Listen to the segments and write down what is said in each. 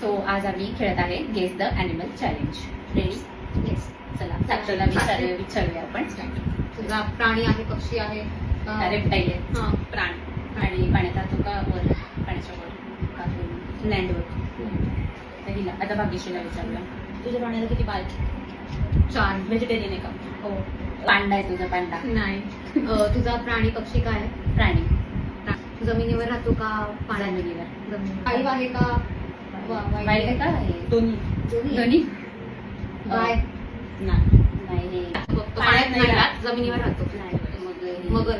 So आज आम्ही खेळत आहे guess the animal challenge. Ready? Yes. चला साक्षरला विचारूया आपण. तुझा प्राणी आहे, पक्षी आहे, रेप्टाईल आहे. हा प्राणी आणि पाण्यात राहतो का वर? पाण्याच्या वर का लँडवर? तर हिला आता भाग्यश्रीला विचारूया. तुझ्या प्राण्याला किती पाय? 4. व्हेजिटेरियन आहे का? हो. पांडा आहे तुझा? पांडा नाही. तुझा प्राणी पक्षी काय आहे? प्राणी. जमिनीवर राहतो का पाण्यात? जमिनीवर. वाईव आहे का? वाईट आहे का? हे दोन्ही. दोन्ही. गाय? नाही. नाही हे फक्त पाण्यात पाण्यात नाही नाही राहत. राहत, जमिनीवर राहतो. मग मगर?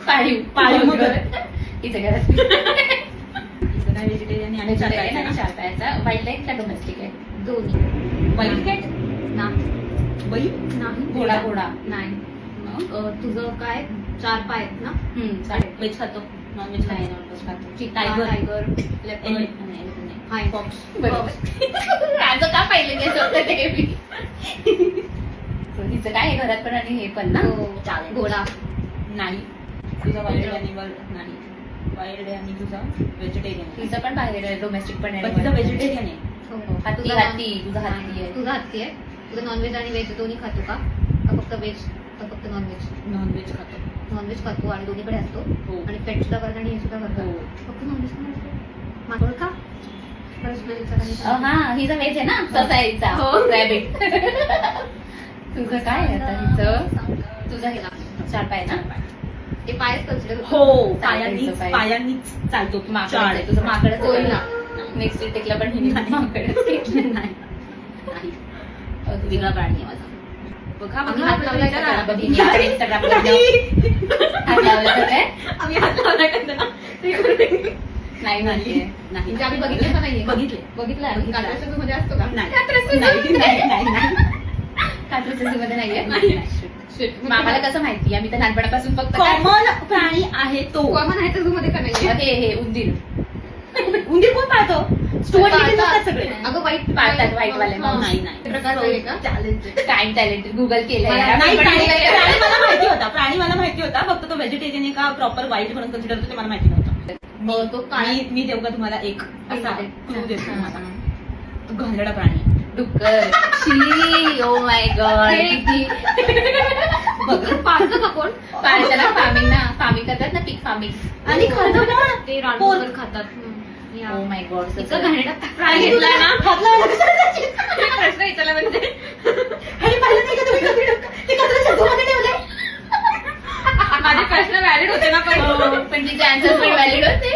पाळीव. पाळीव मगर. तिचं घरात तिचं काय व्हेजिटेरियन आणि चार पायाचा ना? चार पायाचा. वाईल्ड लाईफ का डोमेस्टिक आहे? दोन्ही. Wild cat? नाही. बाई? नाही. घोडा. नाही. मग? तुझं काय 4 पाय आहेत ना? चालेल. व्हेज खातो? नॉन व्हेज नाही, खातो? non-veg खातो. चिता, Tiger. टायगर, लेपर्ड, नाही. हाय फॉक्स. बरोबर. माझं का पाहिलं गेस होतं ते मी. So, हिचं काय आहे घरात पण आणि हे पण ना? चालेल. घोडा? नाही. तुझा वाईल्ड अॅनिमल नाही. वाईल्ड आहे आणि तुझा व्हेजिटेरियन. हिचं पण बाहेर आहे, डोमेस्टिक पण पण आहे. तुझा व्हेजिटेरियन आहे. हत्ती. तुझा तुझा हत्ती आहे. तुझा हत्ती आहे. तुझं नॉनव्हेज आणि व्हेज दोन्ही खातो का फक्त व्हेज? का फक्त नॉनव्हेज? नॉनव्हेज खातो. नॉनव्हेज खातो आणि दोन्हीकडे असतो. हो. आणि पेट सुद्धा करतो आणि हे सुद्धा करतो. हो. फक्त नॉनव्हेज पण असतो. माकड का? प्रश्न विचारायचा. हा हिचा व्हेज आहे ना? ससाईचा. हो. रॅबिट. तुझं काय आहे आता हिचं? तुझं हे 4 पाय ना? ते पायच कन्सिडर हो. चालायचं पाय. पायांनीच चालतो. माकड चार. आहे. तुझं माकडच होय ना. नेक्स्ट टेकला पण हिने माकडच घेतलं. नाही. नाही. वेगळा प्राणी आहे माझा. बघा आम्ही हात लावलाय का त्याला? बघ, हिने आपण Instagram वर हात लावला तर काय? आम्ही हात लावला का त्याला? नाही माहितीये. नाही. म्हणजे आम्ही बघितलं का नाहीये? बघितले. बघितलं. कात्रजच्या zoo मध्ये असतो का? नाही. कात्रजच्या नाही, नाही, नाही. कात्रजच्या zoo मध्ये नाहीये? नाही. Shit. मग आम्हाला कसं माहिती? आम्ही तर लहानपणापासून फक्त काय- कॉमन प्राणी आहे तो. कॉमन आहे zoo मध्ये का नाहीये? हे उंदीर उंदीर कोण पाळतो? स्टुअर्ट लिटिल नसतात सगळे. अगं वाईट पाळतात, white वाले. हा. नाही. प्रकारचं आहे का? काय टॅलेंटेड गुगल केलंय मला यार. नाही, आपण प्राणी पण- प्राणी मला माहिती होता. प्राणी मला माहिती होता. फक्त तो व्हेजिटेरियन आहे का प्रॉपर वाईल्ड म्हणून कन्सिडर होतो ते मला माहिती नव्हतं. मग तो काय? मी देऊ का तुम्हाला एक असा चालेल. क्लू देतो हा. तुम्हाला. तो घाणेरडा प्राणी आहे. डुक्कर. शी. Oh my God. हे किती? पाळतं का कोण? त्याला फार्मिंग करतात ना, पीक फार्मिंग. आणि खातं पण. ते रानडुक्कर खातात. या. ओ माय गॉड. इतकं घाणेरडा प्राणी घेतला ना. हात लावायला कशाला? प्रश्न विचारला म्हणजे आणि पाहिलं नाही का तुम्ही कधी ते कचऱ्याच्या झोमध्ये ठेवलंय? माझे प्रश्न व्हॅलिड होते ना पण पण तिचे आन्सर पण व्हॅलिड होते.